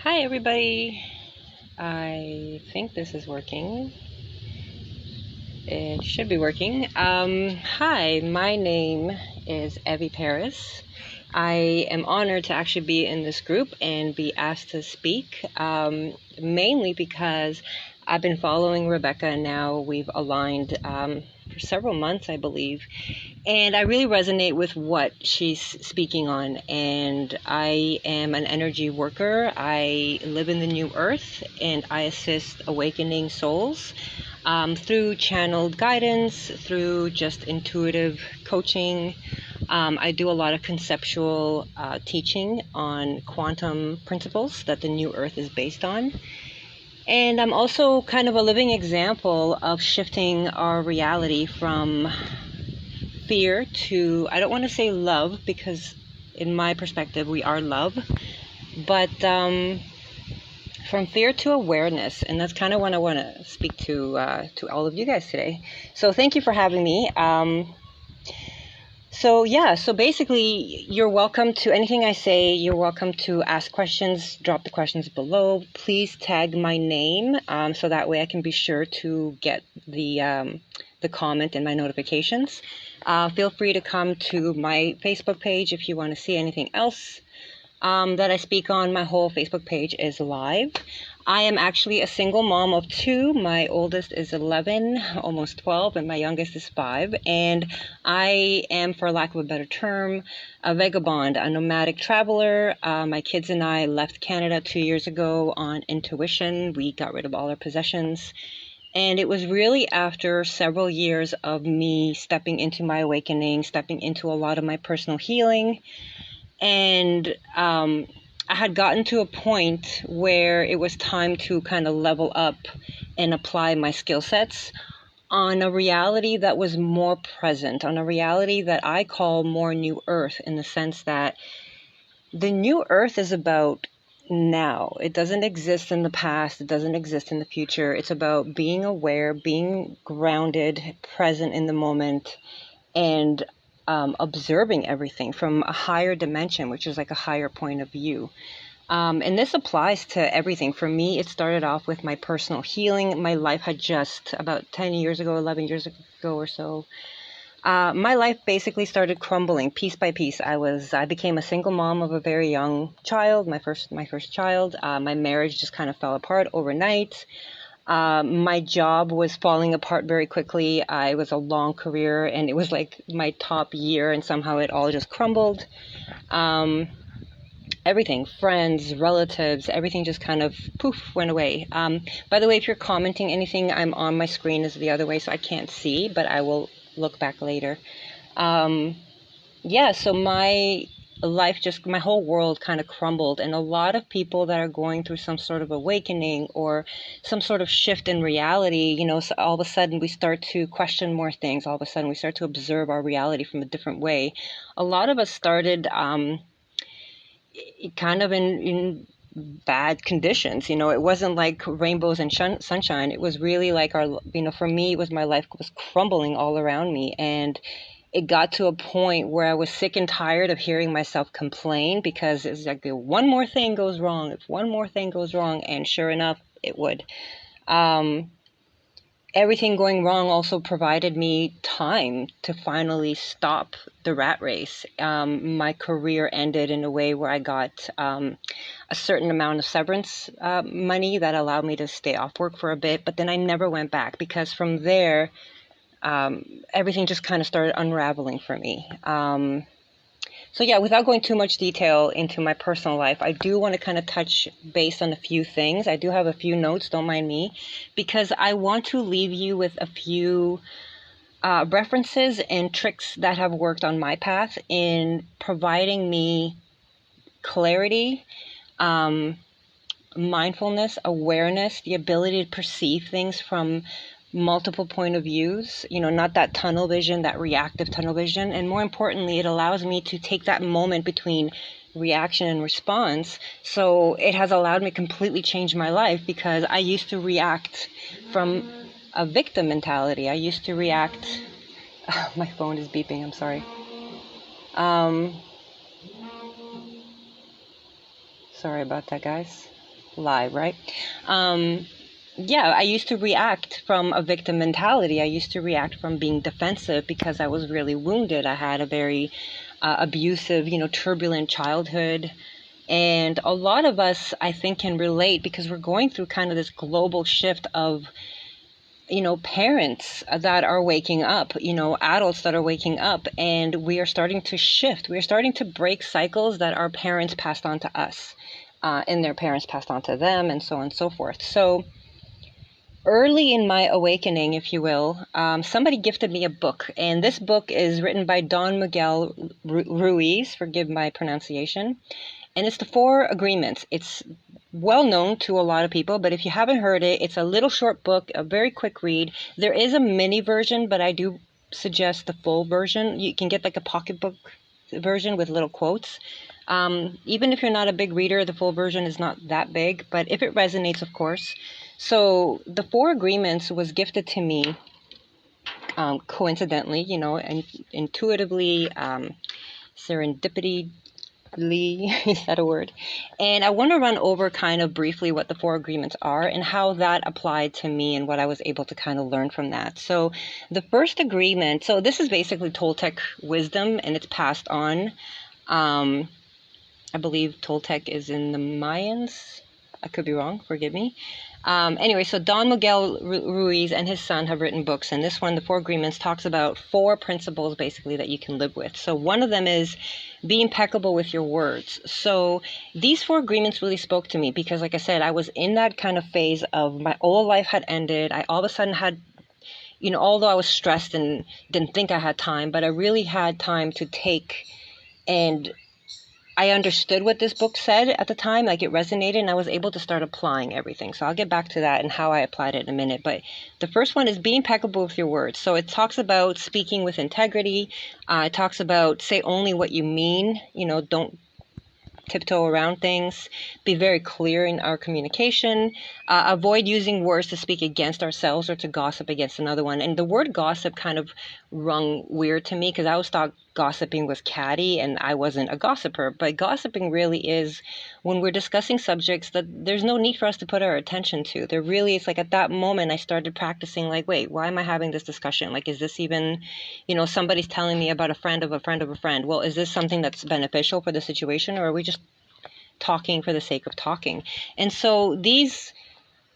Hi, everybody. I think this is working. It should be working. Hi, my name is Evie Paris. I am honored to actually be in this group and be asked to speak, mainly because I've been following Rebecca and now we've aligned for several months, I believe. And I really resonate with what she's speaking on. And I am an energy worker. I live in the new earth and I assist awakening souls through channeled guidance, through just intuitive coaching. I do a lot of conceptual teaching on quantum principles that the new earth is based on. And I'm also kind of a living example of shifting our reality from fear to, I don't want to say love, because in my perspective, we are love, but from fear to awareness. And that's kind of what I want to speak to all of you guys today. So thank you for having me. So basically, you're welcome to anything I say. You're welcome to ask questions, drop the questions below. Please tag my name so that way I can be sure to get the comment in my notifications. Feel free to come to my Facebook page if you want to see anything else that I speak on. My whole Facebook page is live. I am actually a single mom of two. My oldest is 11, almost 12, and my youngest is 5. And I am, for lack of a better term, a vagabond, a nomadic traveler. My kids and I left Canada 2 years ago on intuition. We got rid of all our possessions. And it was really after several years of me stepping into my awakening, stepping into a lot of my personal healing. And I had gotten to a point where it was time to kind of level up and apply my skill sets on a reality that was more present, on a reality that I call more New Earth, in the sense that the New Earth is about now. It doesn't exist in the past. It doesn't exist in the future. It's about being aware, being grounded, present in the moment, and observing everything from a higher dimension, which is like a higher point of view. And this applies to everything. For me, it started off with my personal healing. My life had just about 10 years ago, 11 years ago or so. My life basically started crumbling piece by piece. I became a single mom of a very young child, my first child. My marriage just kind of fell apart overnight. My job was falling apart very quickly. It was a long career and it was like my top year, and somehow it all just crumbled. Everything, friends, relatives, everything just kind of poof, went away. By the way, if you're commenting anything, I'm on my screen is the other way, so I can't see, but I will look back later. So my whole world kind of crumbled, and a lot of people that are going through some sort of awakening or some sort of shift in reality, so all of a sudden we start to question more things. All of a sudden we start to observe our reality from a different way. A lot of us started kind of in bad conditions. It wasn't like rainbows and sunshine. It was really like for me, it was my life was crumbling all around me. And it got to a point where I was sick and tired of hearing myself complain, because it's like one more thing goes wrong, if one more thing goes wrong, and sure enough, it would. Everything going wrong also provided me time to finally stop the rat race. My career ended in a way where I got a certain amount of severance money that allowed me to stay off work for a bit, but then I never went back, because from there, everything just kind of started unraveling for me. Without going too much detail into my personal life, I do want to kind of touch base on a few things. I do have a few notes, don't mind me, because I want to leave you with a few references and tricks that have worked on my path in providing me clarity, mindfulness, awareness, the ability to perceive things from multiple point of views, not that tunnel vision, that reactive tunnel vision. And more importantly, it allows me to take that moment between reaction and response. So it has allowed me to completely change my life, because I used to react from a victim mentality. I used to react. My phone is beeping, I'm sorry. Sorry about that, guys. lie, right? Yeah, I used to react from a victim mentality. I used to react from being defensive because I was really wounded. I had a very abusive, turbulent childhood. And a lot of us, I think, can relate because we're going through kind of this global shift of, parents that are waking up, adults that are waking up, and we are starting to shift. We are starting to break cycles that our parents passed on to us, and their parents passed on to them, and so on and so forth. So, early in my awakening, if you will, somebody gifted me a book, and this book is written by Don Miguel Ruiz, forgive my pronunciation, and it's the Four Agreements. It's well known to a lot of people, but if you haven't heard it, it's a little short book, a very quick read. There is a mini version, but I do suggest the full version. You can get like a pocketbook version with little quotes. Even if you're not a big reader, the full version is not that big, but if it resonates, of course. So the Four Agreements was gifted to me coincidentally, and intuitively, serendipity, is that a word? And I want to run over kind of briefly what the Four Agreements are and how that applied to me and what I was able to kind of learn from that. So the first agreement, so this is basically Toltec wisdom, and it's passed on. I believe Toltec is in the Mayans. I could be wrong, forgive me. Anyway, so Don Miguel Ruiz and his son have written books, and this one, The Four Agreements, talks about 4 principles basically that you can live with. So one of them is be impeccable with your words. So these 4 agreements really spoke to me because, like I said, I was in that kind of phase of my old life had ended. I all of a sudden had, although I was stressed and didn't think I had time, but I really had time to take, and I understood what this book said at the time, like it resonated, and I was able to start applying everything. So I'll get back to that and how I applied it in a minute. But the first one is be impeccable with your words. So it talks about speaking with integrity. It talks about say only what you mean. Don't tiptoe around things. Be very clear in our communication. Avoid using words to speak against ourselves or to gossip against another one. And the word gossip kind of rung weird to me because I always thought gossiping was catty and I wasn't a gossiper. But gossiping really is when we're discussing subjects that there's no need for us to put our attention to. There really is, like at that moment I started practicing like, wait, why am I having this discussion? Like, is this even, somebody's telling me about a friend of a friend of a friend. Well, is this something that's beneficial for the situation, or are we just talking for the sake of talking? And so these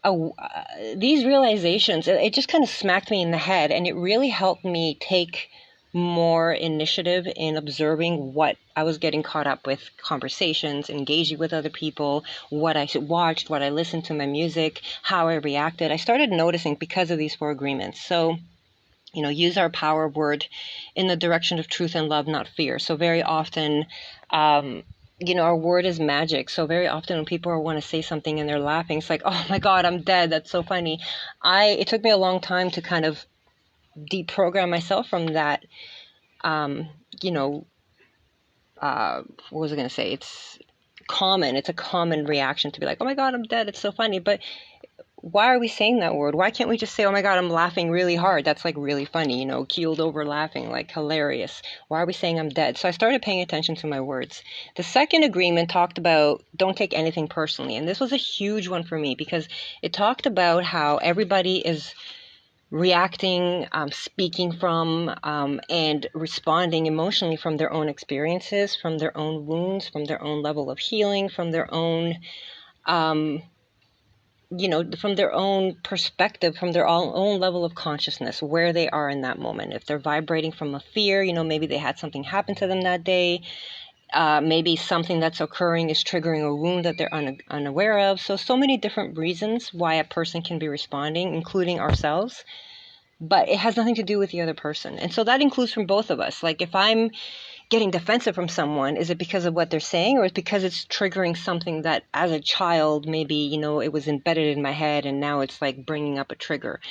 realizations, it just kind of smacked me in the head, and it really helped me take more initiative in observing what I was getting caught up with, conversations, engaging with other people, what I watched, what I listened to, my music, how I reacted. I started noticing because of these 4 agreements. So, use our power of word in the direction of truth and love, not fear. So very often, our word is magic. So very often when people want to say something and they're laughing, it's like, oh my God, I'm dead. That's so funny. It took me a long time to kind of deprogram myself from that. What was I going to say? It's a common reaction to be like, oh my God, I'm dead. It's so funny. But why are we saying that word? Why can't we just say, oh my God, I'm laughing really hard? That's like really funny, keeled over laughing, like hilarious. Why are we saying I'm dead? So I started paying attention to my words. The second agreement talked about don't take anything personally. And this was a huge one for me because it talked about how everybody is reacting, speaking from, and responding emotionally from their own experiences, from their own wounds, from their own level of healing, from their own, from their own perspective, from their own level of consciousness, where they are in that moment. If they're vibrating from a fear, maybe they had something happen to them that day. Maybe something that's occurring is triggering a wound that they're unaware of. So many different reasons why a person can be responding, including ourselves. But it has nothing to do with the other person. And so that includes from both of us. Like if I'm getting defensive from someone, is it because of what they're saying, or is it because it's triggering something that as a child, maybe, it was embedded in my head and now it's like bringing up a trigger?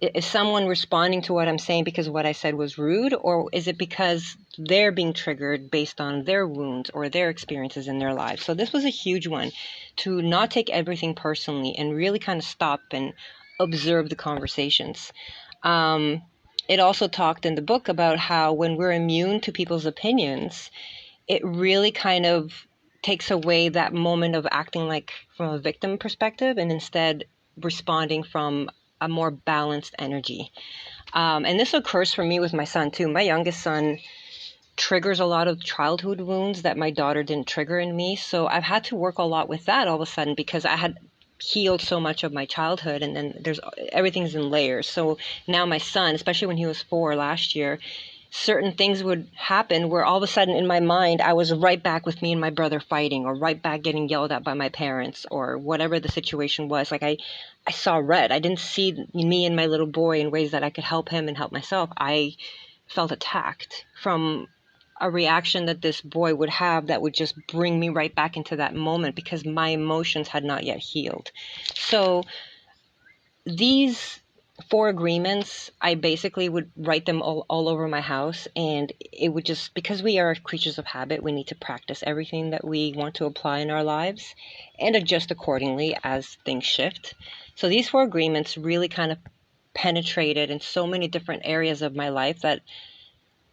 Is someone responding to what I'm saying because what I said was rude, or is it because they're being triggered based on their wounds or their experiences in their lives? So this was a huge one, to not take everything personally and really kind of stop and observe the conversations. It also talked in the book about how when we're immune to people's opinions, it really kind of takes away that moment of acting like from a victim perspective and instead responding from a more balanced energy. And this occurs for me with my son too. My youngest son triggers a lot of childhood wounds that my daughter didn't trigger in me. So I've had to work a lot with that all of a sudden because I had healed so much of my childhood, and then everything's in layers. So now my son, especially when he was 4 last year, certain things would happen where all of a sudden in my mind I was right back with me and my brother fighting, or right back getting yelled at by my parents, or whatever the situation was. Like I saw red. I didn't see me and my little boy in ways that I could help him and help myself. I felt attacked from a reaction that this boy would have that would just bring me right back into that moment because my emotions had not yet healed. So these 4 agreements, I basically would write them all over my house, and it would just, because we are creatures of habit, we need to practice everything that we want to apply in our lives and adjust accordingly as things shift. So these 4 agreements really kind of penetrated in so many different areas of my life that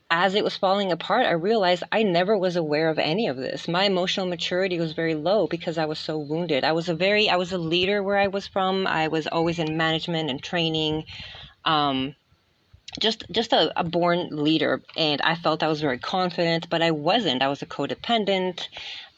as it was falling apart, I realized I never was aware of any of this. My emotional maturity was very low because I was so wounded. I was a leader where I was from. I was always in management and training, just a born leader. And I felt I was very confident, but I wasn't. I was a codependent.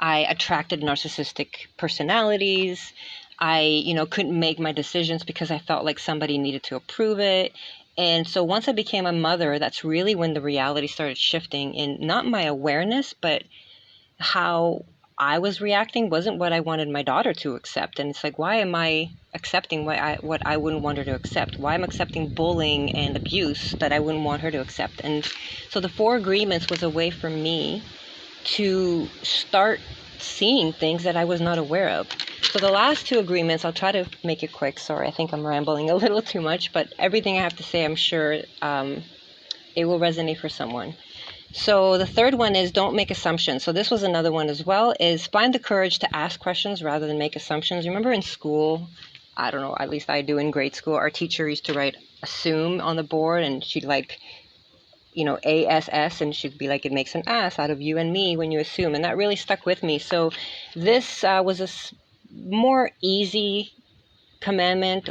I attracted narcissistic personalities. I, couldn't make my decisions because I felt like somebody needed to approve it. And so once I became a mother, that's really when the reality started shifting in not my awareness, but how I was reacting wasn't what I wanted my daughter to accept. And it's like, why am I accepting what I wouldn't want her to accept? Why am I accepting bullying and abuse that I wouldn't want her to accept? And so the 4 agreements was a way for me to start seeing things that I was not aware of. So the last 2 agreements, I'll try to make it quick. Sorry, I think I'm rambling a little too much, but everything I have to say, I'm sure it will resonate for someone. So the third one is don't make assumptions. So this was another one as well, is find the courage to ask questions rather than make assumptions. Remember in school, I don't know, at least I do in grade school, our teacher used to write assume on the board, and she'd like, ASS, and she'd be like, it makes an ass out of you and me when you assume. And that really stuck with me. So this was a more easy agreement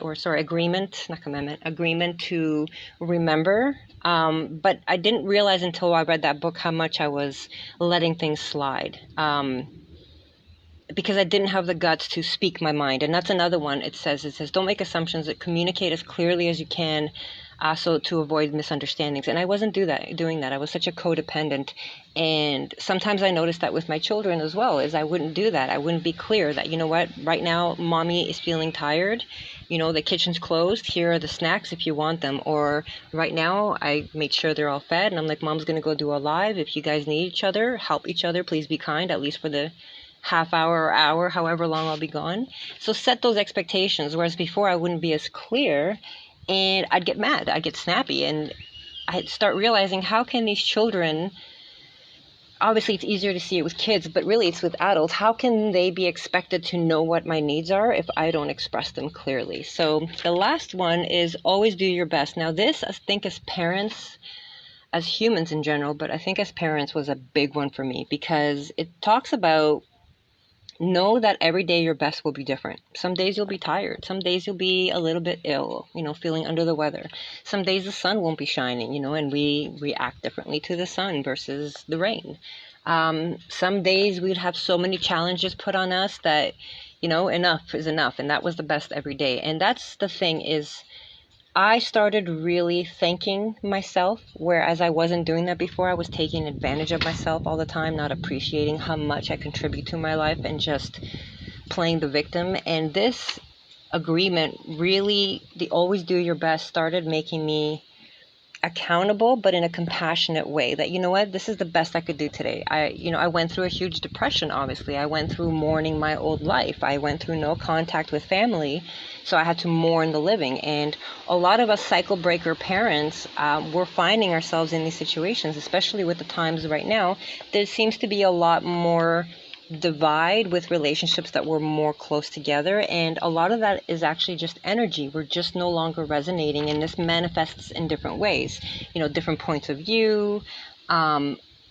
to remember. But I didn't realize until I read that book how much I was letting things slide. Because I didn't have the guts to speak my mind. And that's another one. It says, don't make assumptions, communicate as clearly as you can, so to avoid misunderstandings. And I wasn't doing that. I was such a codependent. And sometimes I noticed that with my children as well, is I wouldn't do that. I wouldn't be clear that, right now, mommy is feeling tired. The kitchen's closed. Here are the snacks if you want them. Or right now, I make sure they're all fed. And I'm like, mom's going to go do a live. If you guys need each other, help each other. Please be kind, at least for the half hour or hour, however long I'll be gone. So set those expectations. Whereas before I wouldn't be as clear, and I'd get mad, I'd get snappy, and I'd start realizing, how can these children, obviously it's easier to see it with kids, but really it's with adults, how can they be expected to know what my needs are if I don't express them clearly? So the last one is always do your best. Now this, I think as parents, as humans in general, but I think as parents was a big one for me, because it talks about know that every day your best will be different. Some days you'll be tired. Some days you'll be a little bit ill, feeling under the weather. Some days the sun won't be shining, and we react differently to the sun versus the rain. Some days we'd have so many challenges put on us that, enough is enough. And that was the best every day. And that's the thing, is I started really thanking myself, whereas I wasn't doing that before. I was taking advantage of myself all the time, not appreciating how much I contribute to my life and just playing the victim. And this agreement really, the always do your best, started making me accountable, but in a compassionate way, that, this is the best I could do today. I went through a huge depression, obviously. I went through mourning my old life. I went through no contact with family, so I had to mourn the living. And a lot of us cycle breaker parents, we're finding ourselves in these situations, especially with the times right now. There seems to be a lot more divide with relationships that were more close together, and a lot of that is actually just energy. We're just no longer resonating, and this manifests in different ways, different points of view,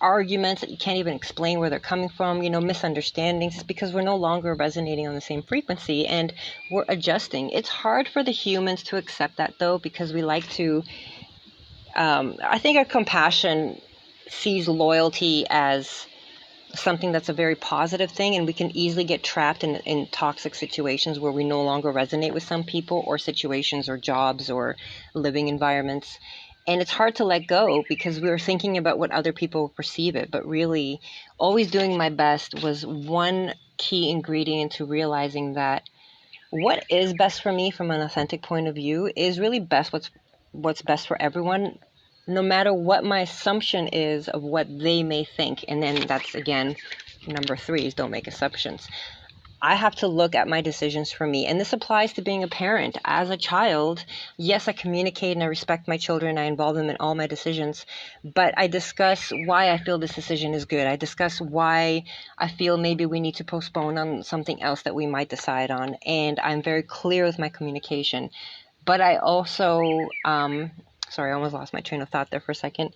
arguments that you can't even explain where they're coming from, misunderstandings. It's because we're no longer resonating on the same frequency and we're adjusting. It's hard for the humans to accept that, though, because we like to, I think our compassion sees loyalty as something that's a very positive thing, and we can easily get trapped in toxic situations where we no longer resonate with some people or situations or jobs or living environments. And it's hard to let go because we were thinking about what other people perceive it. But really, always doing my best was one key ingredient to realizing that what is best for me from an authentic point of view is really what's best for everyone, no matter what my assumption is of what they may think. And then that's, again, number 3 is don't make assumptions. I have to look at my decisions for me. And this applies to being a parent. As a child, yes, I communicate and I respect my children. I involve them in all my decisions. But I discuss why I feel this decision is good. I discuss why I feel maybe we need to postpone on something else that we might decide on. And I'm very clear with my communication. But I also, sorry, I almost lost my train of thought there for a second.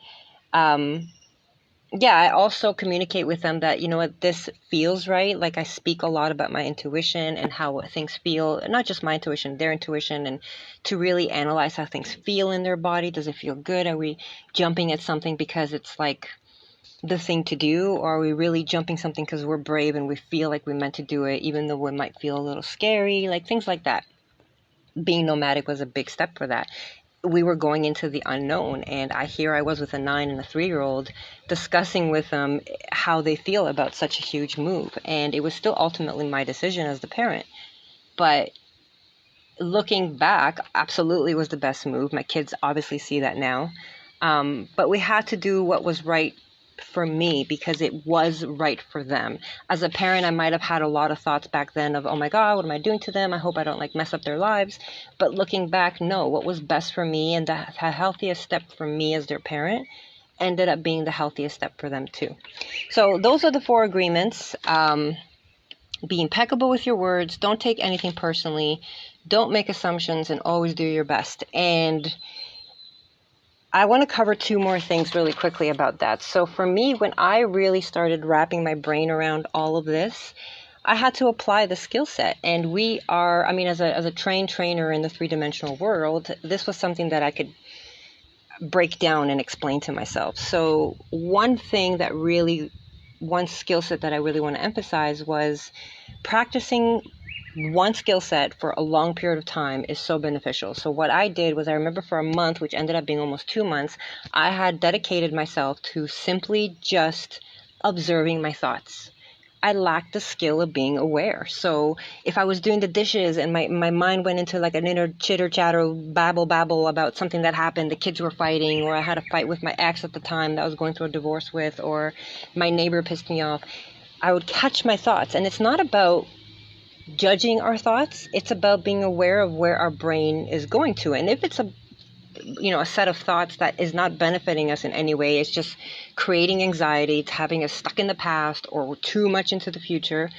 I also communicate with them that, what, this feels right. Like, I speak a lot about my intuition and how things feel, not just my intuition, their intuition, and to really analyze how things feel in their body. Does it feel good? Are we jumping at something because it's like the thing to do? Or are we really jumping something because we're brave and we feel like we meant to do it, even though it might feel a little scary, like things like that. Being nomadic was a big step for that. We were going into the unknown, and I was with a 9 and a 3-year-old discussing with them how they feel about such a huge move. And it was still ultimately my decision as the parent. But looking back, absolutely was the best move. My kids obviously see that now. But we had to do what was right for me because it was right for them. As a parent, I might have had a lot of thoughts back then of, oh my God, what am I doing to them? I hope I don't mess up their lives. But looking back, no, what was best for me and the healthiest step for me as their parent ended up being the healthiest step for them too. So those are the 4 agreements. Be impeccable with your words. Don't take anything personally. Don't make assumptions, and always do your best. And I want to cover 2 more things really quickly about that. So for me, when I really started wrapping my brain around all of this, I had to apply the skill set. And we are, as a trained trainer in the 3-dimensional world, this was something that I could break down and explain to myself. So one skill set that I really want to emphasize was practicing one skill set for a long period of time is so beneficial. So what I did was, I remember for a month, which ended up being almost 2 months, I had dedicated myself to simply just observing my thoughts. I lacked the skill of being aware. So if I was doing the dishes and my mind went into like an inner chitter chatter babble about something that happened, the kids were fighting, or I had a fight with my ex at the time that I was going through a divorce with, or my neighbor pissed me off, I would catch my thoughts. And it's not about judging our thoughts, it's about being aware of where our brain is going to. And if it's a set of thoughts that is not benefiting us in any way, it's just creating anxiety, it's having us stuck in the past or too much into the future,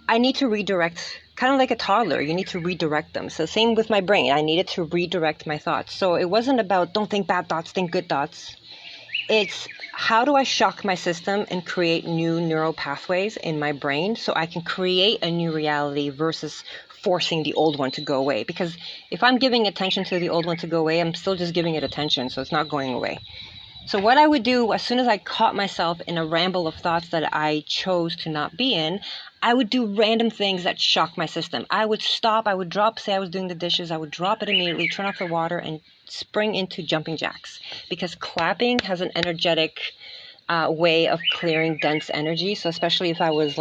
I need to redirect, kind of like a toddler, you need to redirect them. So same with my brain, I needed to redirect my thoughts. So it wasn't about don't think bad thoughts, think good thoughts. It's how do I shock my system and create new neural pathways in my brain so I can create a new reality versus forcing the old one to go away. Because if I'm giving attention to the old one to go away, I'm still just giving it attention, so it's not going away. So what I would do as soon as I caught myself in a ramble of thoughts that I chose to not be in, I would do random things that shock my system. I would stop, I would drop, say I was doing the dishes, I would drop it immediately, turn off the water, and spring into jumping jacks. Because clapping has an energetic way of clearing dense energy. So especially if I was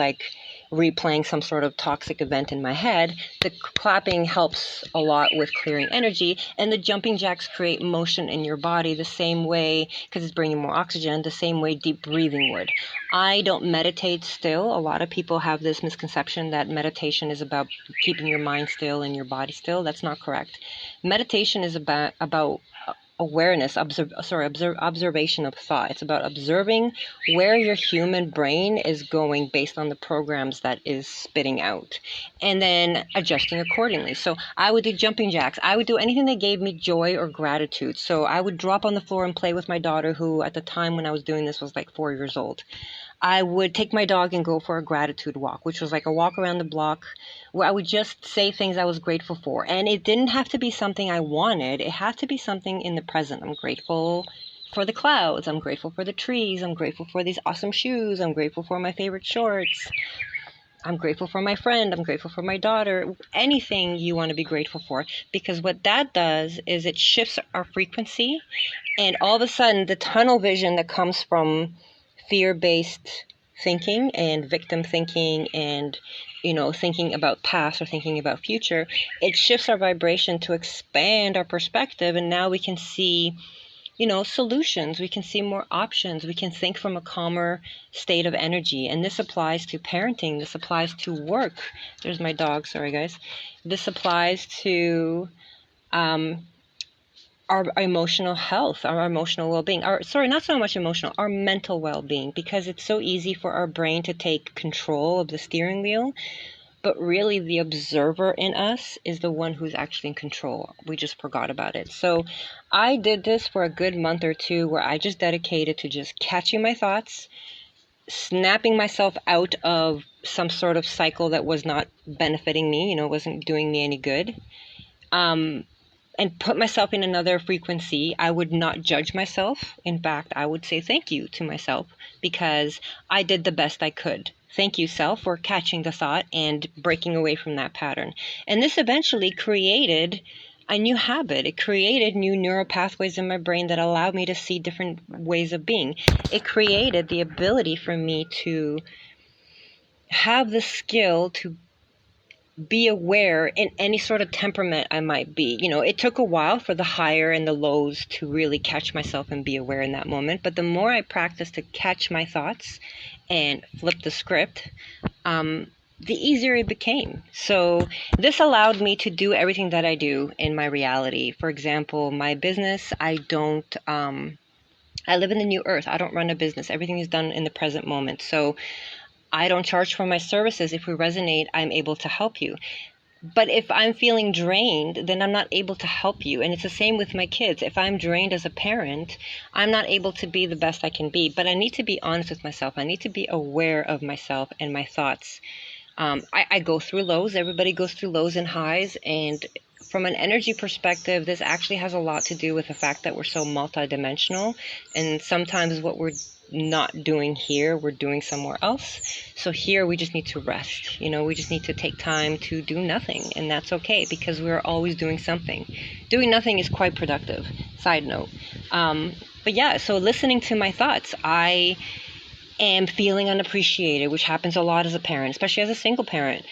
replaying some sort of toxic event in my head, the clapping helps a lot with clearing energy, and the jumping jacks create motion in your body the same way, because it's bringing more oxygen, the same way deep breathing would. I don't meditate still. A lot of people have this misconception that meditation is about keeping your mind still and your body still. That's not correct. Meditation is about awareness, observation of thought. It's about observing where your human brain is going based on the programs that is spitting out, and then adjusting accordingly. So I would do jumping jacks. I would do anything that gave me joy or gratitude. So I would drop on the floor and play with my daughter, who at the time when I was doing this was like 4 years old. I would take my dog and go for a gratitude walk, which was like a walk around the block where I would just say things I was grateful for. And it didn't have to be something I wanted. It had to be something in the present. I'm grateful for the clouds. I'm grateful for the trees. I'm grateful for these awesome shoes. I'm grateful for my favorite shorts. I'm grateful for my friend. I'm grateful for my daughter. Anything you want to be grateful for. Because what that does is it shifts our frequency. And all of a sudden, the tunnel vision that comes from fear-based thinking and victim thinking and, thinking about past or thinking about future, it shifts our vibration to expand our perspective. And now we can see, solutions. We can see more options. We can think from a calmer state of energy. And this applies to parenting. This applies to work. There's my dog. Sorry, guys. This applies to our emotional health, our emotional well-being, not so much emotional, our mental well-being, because it's so easy for our brain to take control of the steering wheel, but really the observer in us is the one who's actually in control. We just forgot about it. So I did this for a good month or two where I just dedicated to just catching my thoughts, snapping myself out of some sort of cycle that was not benefiting me, wasn't doing me any good. And put myself in another frequency. I would not judge myself. In fact, I would say thank you to myself because I did the best I could. Thank you, self, for catching the thought and breaking away from that pattern. And this eventually created a new habit. It created new neural pathways in my brain that allowed me to see different ways of being. It created the ability for me to have the skill to be aware in any sort of temperament I might be. It took a while for the higher and the lows to really catch myself and be aware in that moment. But the more I practiced to catch my thoughts and flip the script, the easier it became. So this allowed me to do everything that I do in my reality. For example, my business, I live in the new earth. I don't run a business. Everything is done in the present moment. So I don't charge for my services. If we resonate, I'm able to help you. But if I'm feeling drained, then I'm not able to help you. And it's the same with my kids. If I'm drained as a parent, I'm not able to be the best I can be. But I need to be honest with myself. I need to be aware of myself and my thoughts. I go through lows. Everybody goes through lows and highs. And from an energy perspective, this actually has a lot to do with the fact that we're so multidimensional. And sometimes what we're not doing here, we're doing somewhere else. So here we just need to rest. We just need to take time to do nothing. And that's okay because we're always doing something. Doing nothing is quite productive. Side note. But yeah, so listening to my thoughts, I am feeling unappreciated, which happens a lot as a parent, especially as a single parent.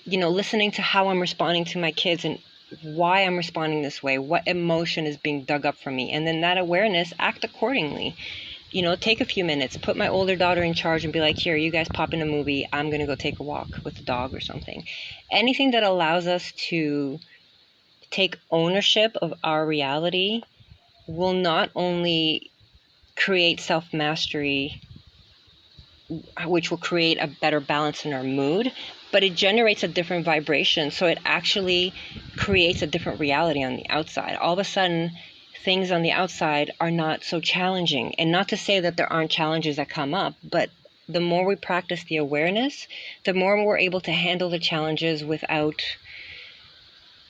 Listening to how I'm responding to my kids and why I'm responding this way, what emotion is being dug up from me. And then that awareness, act accordingly. Take a few minutes, put my older daughter in charge and be like, here, you guys pop in a movie. I'm going to go take a walk with the dog or something. Anything that allows us to take ownership of our reality will not only create self-mastery, which will create a better balance in our mood, but it generates a different vibration. So it actually creates a different reality on the outside. All of a sudden, things on the outside are not so challenging. And not to say that there aren't challenges that come up, but the more we practice the awareness, the more we're able to handle the challenges without,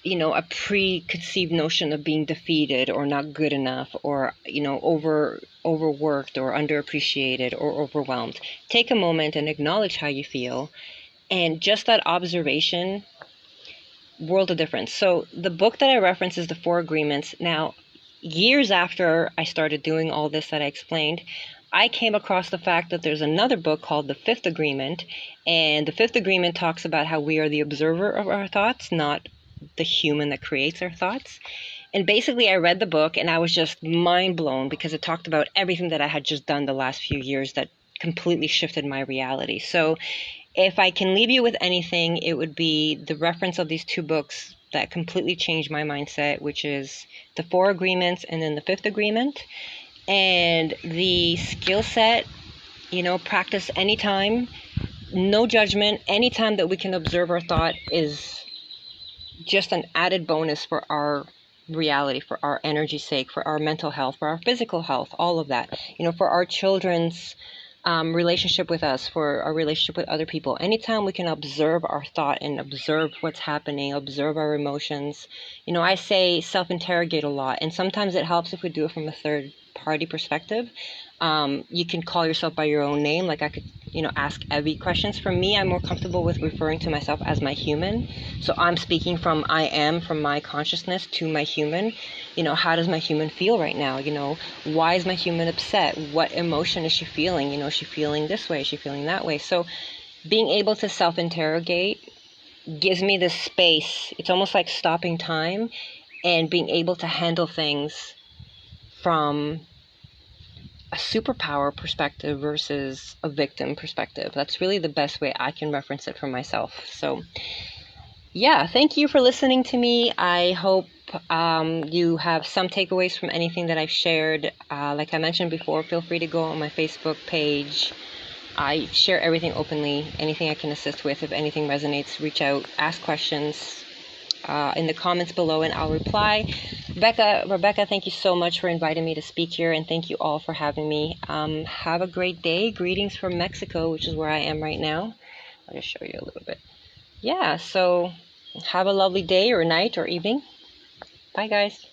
a preconceived notion of being defeated or not good enough or, overworked or underappreciated or overwhelmed. Take a moment and acknowledge how you feel. And just that observation, world of difference. So the book that I reference is The Four Agreements. Now, years after I started doing all this that I explained, I came across the fact that there's another book called The Fifth Agreement. And the Fifth Agreement talks about how we are the observer of our thoughts, not the human that creates our thoughts. And basically, I read the book and I was just mind blown because it talked about everything that I had just done the last few years that completely shifted my reality. So if I can leave you with anything, it would be the reference of these two books, that completely changed my mindset, which is the 4 agreements and then the 5th agreement. And the skill set, practice anytime, no judgment. Anytime that we can observe our thought is just an added bonus for our reality, for our energy's sake, for our mental health, for our physical health, all of that. For our children's relationship with us, for our relationship with other people. Anytime we can observe our thought and observe what's happening, observe our emotions. I say self-interrogate a lot, and sometimes it helps if we do it from a third party perspective. You can call yourself by your own name. Like I could, ask Evie questions. For me, I'm more comfortable with referring to myself as my human. So I'm speaking from my consciousness to my human. How does my human feel right now? Why is my human upset? What emotion is she feeling? Is she feeling this way? Is she feeling that way? So being able to self-interrogate gives me this space. It's almost like stopping time and being able to handle things from a superpower perspective versus a victim perspective. That's really the best way I can reference it for myself. So yeah, thank you for listening to me. I hope you have some takeaways from anything that I've shared. Like I mentioned before, feel free to go on my Facebook page. I share everything openly, anything I can assist with. If anything resonates, reach out, ask questions in the comments below, and I'll reply. Rebecca, thank you so much for inviting me to speak here, and thank you all for having me. Have a great day. Greetings from Mexico, which is where I am right now. I'll just show you a little bit. Yeah, so have a lovely day or night or evening. Bye, guys.